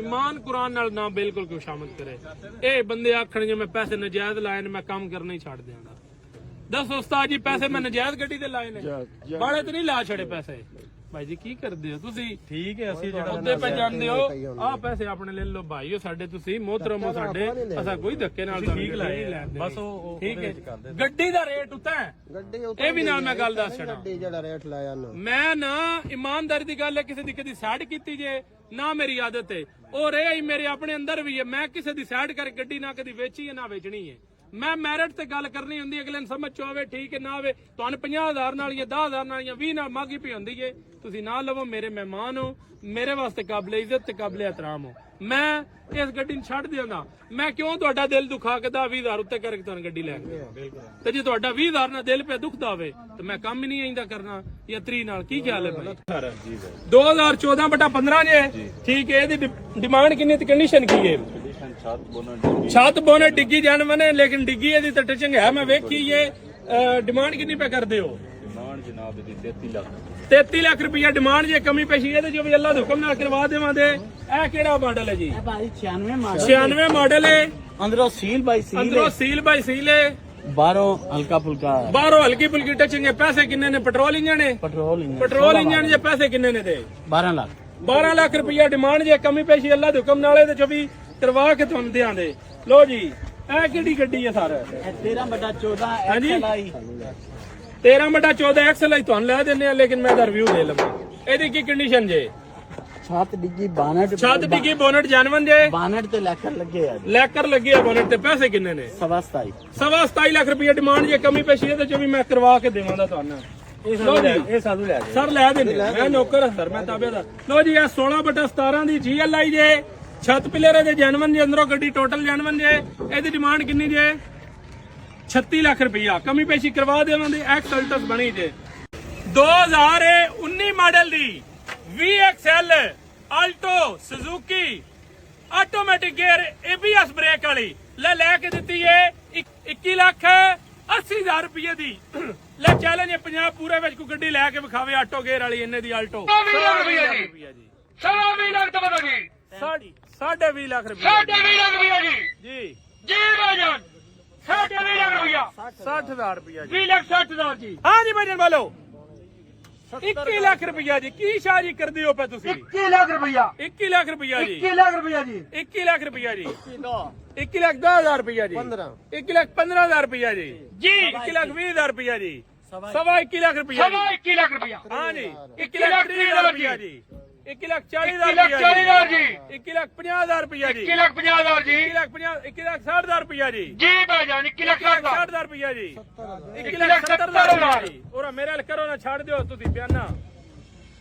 ईमान कुरान नाल ना बिल्कुल कोई शामिल करे। ए बंदे आखण जे मैं पैसे नजायज लाए ने मैं काम करना ही छड़ दियांगा। दस उस्ताद जी पैसे मैं नजायज गड्डी ते लाए ने बाले ते नहीं ला छड़े पैसे। भाई जी की करदे हो तुसी? ठीक है ਅਸੀਂ ਜਿਹੜਾ ਉੱਤੇ ਪੈ ਜਾਂਦੇ ਹੋ ਆ ਪੈਸੇ ਆਪਣੇ ਲੈ ਲਓ ਭਾਈਓ ਸਾਡੇ ਤੁਸੀਂ ਮੋਹਤਰਮ ਹੋ ਸਾਡੇ ਅਸਾਂ ਕੋਈ ਧੱਕੇ ਨਾਲ ਠੀਕ ਲਾਏ ਬਸ ਉਹ ਠੀਕ ਹੈ ਗੱਡੀ ਦਾ ਰੇਟ ਉਤਾ ਇਹ ਵੀ ਨਾਲ ਮੈਂ ਗੱਲ ਦੱਸ ਛੜਾ ਗੱਡੀ ਜਿਹੜਾ ਰੇਟ ਲਾਇਆ ਨਾ ਮੈਂ ਨਾ ਇਮਾਨਦਾਰੀ ਦੀ ਗੱਲ ਹੈ ਕਿਸੇ ਦੀ ਕਦੀ ਸਾਈਡ ਕੀਤੀ ਜੇ ਨਾ ਮੇਰੀ ਆਦਤ ਹੈ ਉਹ ਰਿਹਾ ਹੀ ਮੇਰੇ ਆਪਣੇ ਅੰਦਰ ਵੀ ਹੈ ਮੈਂ ਕਿਸੇ ਦੀ ਸਾਈਡ ਕਰ ਗੱਡੀ ਨਾ ਕਦੀ ਵੇਚੀ ਹੈ ਨਾ ਵੇਚਣੀ ਹੈ मैं मैरिट ते गल करनी हुंदी अगले ने समझ आवे ठीक है ना आवे तुहानू 50,000 नाल या 10,000 नाल या 20 नाल मांगी पई हुंदी है तुसी ना लवो मेरे मेहमान हो मेरे वास्ते काबिल इज्जत ते काबिल एहतराम हो मैं इस गड्डी छड़ दियांगा मैं क्यों तुहाडा दिल दुखा के 20,000 उत्ते करके तुहानू गड्डी लै ते जे तुहाडा 20,000 नाल दिल पे दुखदा होवे ते मैं काम ही नहीं आइंदा करना या 3 नाल की ख्याल है भाई 2014/15 जे ठीक है ਇਹਦੀ डिमांड कितनी ते कंडीशन की है छत बोनट डिग्गी जानवने लेकिन डिग्गी है तो टचिंग है मैं वेखी ये डिमांड कितनी पे करते हो डिमांड जनाब दी 33 लाख रुपया डिमांड जे कमी पेशी है जो भी अल्लाह दे हुक्म नाल करवा देवांगे ए केड़ा मॉडल है जी भाई 96 मॉडल है अंदरों सील बाय सील है बाहरों हल्का फुल्का बाहरों हल्की फुल्की टचिंग है पैसे किन्ने ने पेट्रोल इंजन है पेट्रोल इंजन जे पैसे किन्ने ने दे 12 लाख रुपया डिमांड जे कमी पेशी अल्लाह दे हुक्म नाल ते जो भी करवा के तुम देंगे लो जी ए केड़ी गड्डी है सर 13/14 13/14 एक्सल ही तुहानू लै देने लेकिन मैं रिव्यू दे लवां एदी की कंडीशन जे छत डिग्गी बोनट जानवन जे बोनट ते लेकर लगे है बोनट ते पैसे किन्ने ने 27 लाख रुपया डिमांड जे कमी पेशी है ते जो भी मैं करवा के देवांगा तुहानू सर लै देने मैं नौकर सर मैं ताबेदार लो जी 16/17 दी GLI जे छत पिलर दे जानवन जे अंदरों गड्डी टोटल जानवन जे एदी डिमांड कितनी जे 36 लाख रुपया कमी पेशी करवा देवांगे एक्सल्टस बनी जे 2019 मॉडल दी VXL Alto Suzuki automatic gear ABS brake वाली लेके दी है 21,80,000 रुपये दी ले चैलेंज पंजाब पूरे विच कोई गड्डी लैके विखावे ऑटो गियर वाली इन्ने दी आल्टो 20 लाख तो बता जी 20.5 लाख रुपया जी भाईजान 20 लाख रुपया 60,000 रुपया 20,60,000 जी हाँ जी भाईजान बोलो 21 लाख रुपया जी की शाह जी कर दियो पे तुसी 21 लाख रुपया जी 21 लाख रुपया जी 21 लाख 10,000 रुपया जी 1,15,000 रुपया जी 1,20,000 रुपया जी 21 लाख रुपया हाँ जी 1,30,000 रुपया जी 1,40,000 जी 1,50,000 रुपया जी 1,50,000 जी 1,60,000 रुपया जी भाईजान 1,60,000 रुपया जी 1,70,000 जी और मेरे करो ना छाड़ दियो तुसी बयाना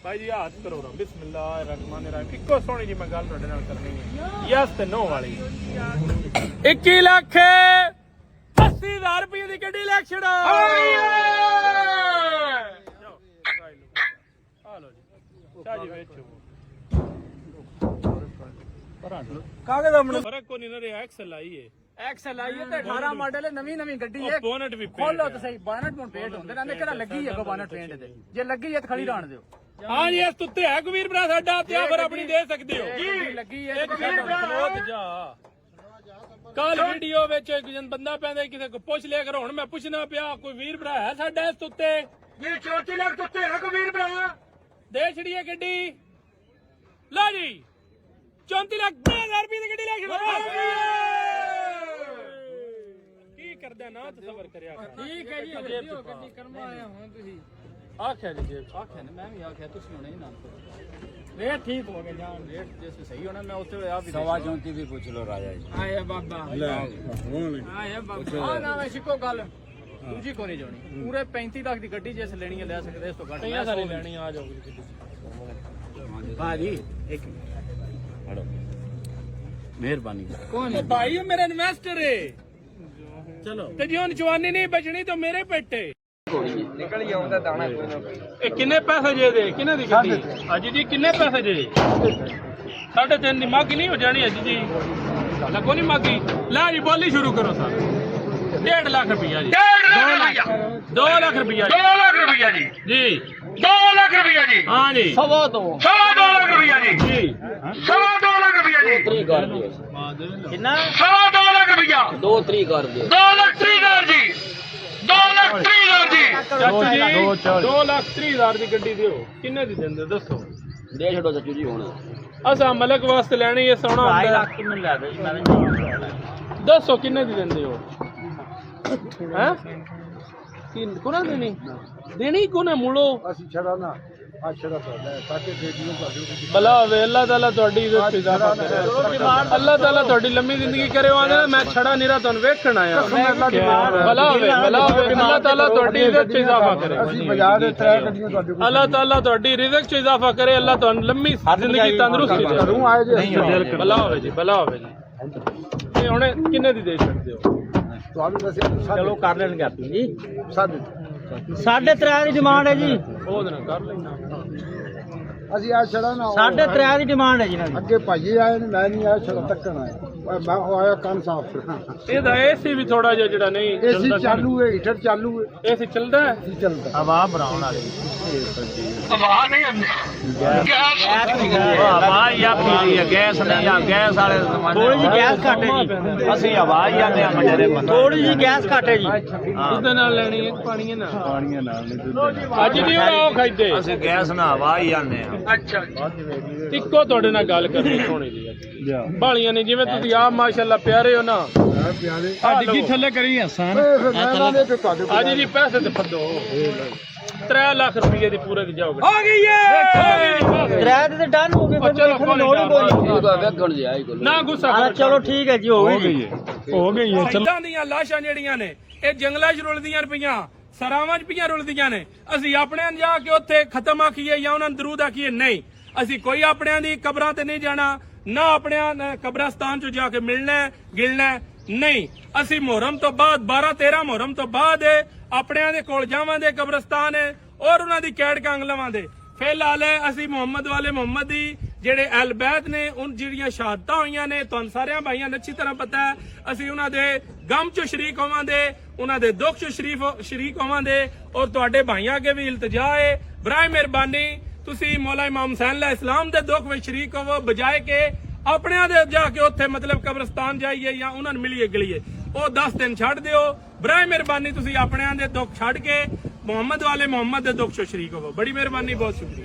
भाई जी हाथ करो ना बिस्मिल्लाहिर्रहमानिर्रहीम इको सोनी जी मैं गल तुहाडे नाल करनी है यस ते नो वाली 21,80,000 रुपये दी गड्डी ले छड़ा जी वेचो कागज अपने फर्क को नहीं रहा एक्सल आई है ते 18 मॉडल है नवी गड्डी है बोनट भी खोलो तो सही बोनट में पेंट होंदे ने केड़ा लगी है बोनट पेंट ते जे लगी है तो खड़ी राण दियो हां जी इस तुत्ते है कबीर भरा साडा ते फिर अपनी दे सकदे हो जी लगी है एक खलोत जा कल वीडियो विच एक जन बंदा पैंदा किसे को पुछ लिया कर हुन मैं पुछना पिया कोई वीर भरा है साडा इस तुत्ते जी 34 लाख तुत्ते है कबीर भरा दे छड़िए गड्डी लो जी 34,10,000 रुपये की गड्डी ले की करदा ना तसव्वुर करया ठीक है जी गड्डी करवा आया हूं तुसी आख्या जी जेब आख्या ने मैं भी आख्या तुसी होने ही ना रेट ठीक हो गए जान रेट जैसे सही होना मैं उससे आप 34 भी पूछ लो राजा जी आया बाबा आया बाबा हां ना मैं शिको गल दूजी को नहीं जोनी पूरे 35 लाख की गड्डी जैसे लेनी है ले सकते इस तो घट मैं सारी लेनी आ जाओगी भाजी एक हटो मेहरबानी कौन है भाई मेरा इन्वेस्टर है चलो ते जी जवानी नहीं बचनी तो मेरे पेटे निकल ही आउंदा दाना कोई ना ए किन्ने पैसे जे दे किन्ने दी गड्डी अजी जी किन्ने पैसे जे 3.5 दी मागी नहीं हो जानी अजी जी लगो नहीं मागी ला जी बोली शुरू करो सर 1.5 लाख रुपया जी 2 लाख रुपया जी 2 लाख रुपया जी 2 ਲੱਖ ਰੁਪਇਆ ਜੀ। हाँ जी सवा 2 लाख रुपया जी। सवा 2 लाख रुपया जी। सवा 2 लाख रुपया। 2 लाख 30 हज़ार जी। 2 लाख 30 हज़ार जी। चाचू जी 2,30,000 ਦੀ ਗੱਡੀ ਦਿਓ ਕਿੰਨੇ ਦੀ ਦਿੰਦੇ ਦੱਸੋ ਦੇ ਛੱਡੋ ਚਾਚੂ ਜੀ ਹੁਣ ਅਸਾਂ ਮਲਕ ਵਾਸਤੇ ਲੈਣੀ ਹੈ ਸੋਹਣਾ ਹੁੰਦਾ ਹੈ। ਕਿੰਨੇ ਲੈ ਦੇ ਮੈਂ ਦੱਸੋ ਕਿੰਨੇ ਦੀ ਦਿੰਦੇ ਹੋ ਹੈ ਕੋਨਾ ਦੇਣੀ ਕੋਨਾ ਮੁੜੋ ਅਸੀਂ ਛੜਾ ਨਾ ਆ ਛੜਾ ਤੁਹਾਡਾ ਸਾਕੇ ਦੇ ਦਿਓ ਤੁਹਾਡੇ ਭਲਾ ਹੋਵੇ ਅੱਲਾਹ ਤਾਲਾ ਤੁਹਾਡੀ ਇੱਜ਼ਤ ਚ ਇਜ਼ਾਫਾ ਕਰੇ ਅੱਲਾਹ ਤਾਲਾ ਤੁਹਾਡੀ ਲੰਮੀ ਜ਼ਿੰਦਗੀ ਕਰੇ ਆਂਦੇ ਮੈਂ ਛੜਾ ਨੀਰਾ ਤੁਹਾਨੂੰ ਵੇਖਣ ਆਇਆ ਭਲਾ ਹੋਵੇ ਅੱਲਾਹ ਤਾਲਾ ਤੁਹਾਡੀ ਇੱਜ਼ਤ ਚ ਇਜ਼ਾਫਾ ਕਰੇ ਅਸੀਂ ਬਾਜ਼ਾਰ ਦੇ ਤਰੇ ਗੱਡੀਆਂ ਤੁਹਾਡੇ ਕੋਲ ਅੱਲਾਹ ਤਾਲਾ ਤੁਹਾਡੀ ਰਿਜ਼ਕ ਚ ਇਜ਼ਾਫਾ ਕਰੇ ਅੱਲਾਹ ਤੁਹਾਨੂੰ ਲੰਮੀ ਜ਼ਿੰਦਗੀ ਤੰਦਰੁਸਤੀ ਦੇ ਘਰੋਂ ਆਏ ਜੇ ਭਲਾ ਹੋਵੇ ਜੀ ਤੇ ਹੁਣ ਕਿੰਨੇ ਦੀ ਦੇ ਸਕਦੇ ਹੋ ਤੁਹਾਨੂੰ ਦੱਸਿਆ ਚਲੋ ਕਰ ਲੈਣਗੇ ਆਪੀ ਜੀ ਸਾਡੇ 3.5 ਦੀ ਡਿਮਾਂਡ ਹੈ ਜੀ ਉਹਦੇ ਨਾਲ ਕਰ ਲੈਣਾ ਅਸੀਂ ਆ ਛੜਾ ਨਾ 3.5 ਦੀ ਡਿਮਾਂਡ ਹੈ ਜੀ ਇਹਨਾਂ ਦੀ ਅੱਗੇ ਭਾਜੀ ਆਏ ਨੇ ਮੈਂ ਨਹੀਂ ਆਇਆ ਛੜਾ ਤੱਕਣ ਆਇਆ ਮੈਂ ਉਹ ਆਇਆ ਕੰਨ ਸਾਫ ਇਹਦਾ ਏਸੀ ਵੀ ਥੋੜਾ ਜਿਹਾ ਜਿਹੜਾ ਨਹੀਂ ਏਸੀ ਚਾਲੂ ਹੈ ਹੀਟਰ ਚਾਲੂ ਹੈ ਏਸੀ ਚੱਲਦਾ ਹੈ ਕੀ ਚੱਲਦਾ ਹਵਾ ਬਣਾਉਣ ਵਾਲੀ हवा नहीं हमने ਹਵਾ ਜਾਂ ਪੀਲੀ ਹੈ ਗੈਸ ਨਹੀਂ ਆ ਗੈਸ ਵਾਲੇ ਜ਼ਮਾਨੇ ਥੋੜੀ ਜਿਹੀ ਗੈਸ ਘੱਟ ਹੈ ਜੀ ਅਸੀਂ ਹਵਾ ਹੀ ਆਂਦੇ ਆ ਮਜਰੇ ਬੰਦੇ ਥੋੜੀ ਜਿਹੀ ਗੈਸ ਘੱਟ ਹੈ ਜੀ ਉਹਦੇ ਨਾਲ ਲੈਣੀ ਹੈ ਪਾਣੀਆਂ ਨਾਲ ਅੱਜ ਨਹੀਂ ਉਹ ਖਾਈਦੇ ਅਸੀਂ ਗੈਸ ਨਾਲ ਹਵਾ ਹੀ ਆਂਦੇ ਆ अच्छा ਇੱਕੋ ਤੁਹਾਡੇ ਨਾਲ ਗੱਲ ਕਰਨੀ ਸੋਹਣੀ ਦੀ ਬਾਲੀਆਂ ਨੇ ਜਿਵੇਂ ਤੁਸੀਂ ਆਪ ਮਾਸ਼ਾਅੱਲਾ ਪਿਆਰੇ ਹੋ ਨਾ ਪਿਆਰੇ ਡਿੱਗੀ ਥੱਲੇ ਕਰੀ ਹਸਾਨ ਫਿਰ ਮੈਂ ਲਾਣੇ ਤੇ ਤੁਹਾਡੇ ਕੋਲ ਅੱਜ ਜੀ ਪੈਸੇ ਤੇ ਫੱਦੋ 3 ਲੱਖ ਰੁਪਏ ਦੀ ਪੂਰੇ ਦੀ ਜਾਓਗੇ ਹੋ ਗਈ ਏ ਕਿਰਾਏ ਤੇ ਡਨ ਹੋ ਗਏ ਚਲੋ ਕੋਈ ਲੋੜ ਹੀ ਕੋਈ ਵੇਖਣ ਜੀ ਆਈ ਨਾ ਗੁੱਸਾ ਨਹੀਂ ਚਲੋ ਠੀਕ ਹੈ ਜੀ ਹੋ ਗਈ ਚਲੋ ਦੀਆਂ ਲਾਸ਼ਾਂ ਜਿਹੜੀਆਂ ਨੇ ਇਹ ਜੰਗਲਾਂ 'ਚ ਰੁਲਦੀਆਂ ਰੁਪਈਆਂ ਸਰਾਵਾਂ 'ਚ ਪਈਆਂ ਰੁਲਦੀਆਂ ਨੇ ਅਸੀਂ ਆਪਣਿਆਂ ਨੂੰ ਜਾ ਕੇ ਉੱਥੇ ਖਤਮ ਆਖੀਏ ਜਾਂ ਉਹਨਾਂ ਨੂੰ ਦਰੂਦ ਆਖੀਏ ਨਹੀਂ ਅਸੀਂ ਕੋਈ ਆਪਣਿਆਂ ਦੀ ਕਬਰਾਂ ਤੇ ਨਹੀਂ ਜਾਣਾ ਨਾ ਆਪਣਿਆਂ ਕਬਰਸਤਾਨ 'ਚ ਜਾ ਕੇ ਮਿਲਣਾ ਗਿਲਣਾ ਨਹੀਂ ਅਸੀਂ ਮੁਹਰਮ ਤੋਂ ਬਾਅਦ 12-13 ਮੁਹਰਮ ਤੋਂ ਬਾਅਦ ਆਪਣਿਆਂ ਦੇ ਕੋਲ ਜਾਵਾਂਗੇ ਕਬਰਸਤਾਨ ਹੈ ਔਰ ਉਹਨਾਂ ਦੀ ਕੈੜ ਕੰਗ ਲਵਾਂਗੇ ਫਿਲਹਾਲ ਅਸੀਂ ਮੁਹੰਮਦ ਵਾਲੇ ਮੁਹੰਮਦ ਦੀ ਜਿਹੜੇ ਅਹਿਲ ਬੈਤ ਨੇ ਉਹ ਜਿਹੜੀਆਂ ਸ਼ਹਾਦਤਾਂ ਹੋਈਆਂ ਨੇ ਤੁਹਾਨੂੰ ਸਾਰਿਆਂ ਭਾਈਆਂ ਨੂੰ ਅੱਛੀ ਤਰ੍ਹਾਂ ਪਤਾ ਹੈ ਅਸੀਂ ਉਹਨਾਂ ਦੇ ਗਮ 'ਚ ਸ਼ਰੀਕ ਹੋਵਾਂਗੇ ਉਹਨਾਂ ਦੇ ਦੁੱਖ 'ਚ ਸ਼ਰੀਕ ਹੋਵਾਂਗੇ ਔਰ ਤੁਹਾਡੇ ਭਾਈਆਂ ਅੱਗੇ ਵੀ ਇਲਤਜਾ ਹੈ ਬਰਾਏ ਮਿਹਰਬਾਨੀ ਤੁਸੀਂ ਮੌਲਾ ਇਮਾਮ ਹੁਸੈਨ ਅਲੈਹਿ ਇਸਲਾਮ ਦੇ ਦੁੱਖ ਵਿੱਚ ਸ਼ਰੀਕ ਹੋਵੋ ਬਜਾਏ ਕਿ ਆਪਣਿਆਂ ਦੇ ਜਾ ਕੇ ਉੱਥੇ ਮਤਲਬ ਕਬਰਸਤਾਨ ਜਾਈਏ ਜਾਂ ਉਹਨਾਂ ਨੂੰ ਮਿਲੀਏ ਗਲੀਏ ਉਹ 10 ਦਿਨ ਛੱਡ ਦਿਓ ਬਰਾਏ ਮਿਹਰਬਾਨੀ ਤੁਸੀਂ ਆਪਣਿਆਂ ਦੇ ਦੁੱਖ ਛੱਡ ਕੇ ਮੁਹੰਮਦ ਵਾਲੇ ਮੁਹੰਮਦ ਦੇ ਦੁੱਖ 'ਚ ਸ਼ਰੀਕ ਹੋਵੋ ਬੜੀ ਮਿਹਰਬਾਨੀ ਬਹੁਤ ਸ਼ੁਕਰੀਆ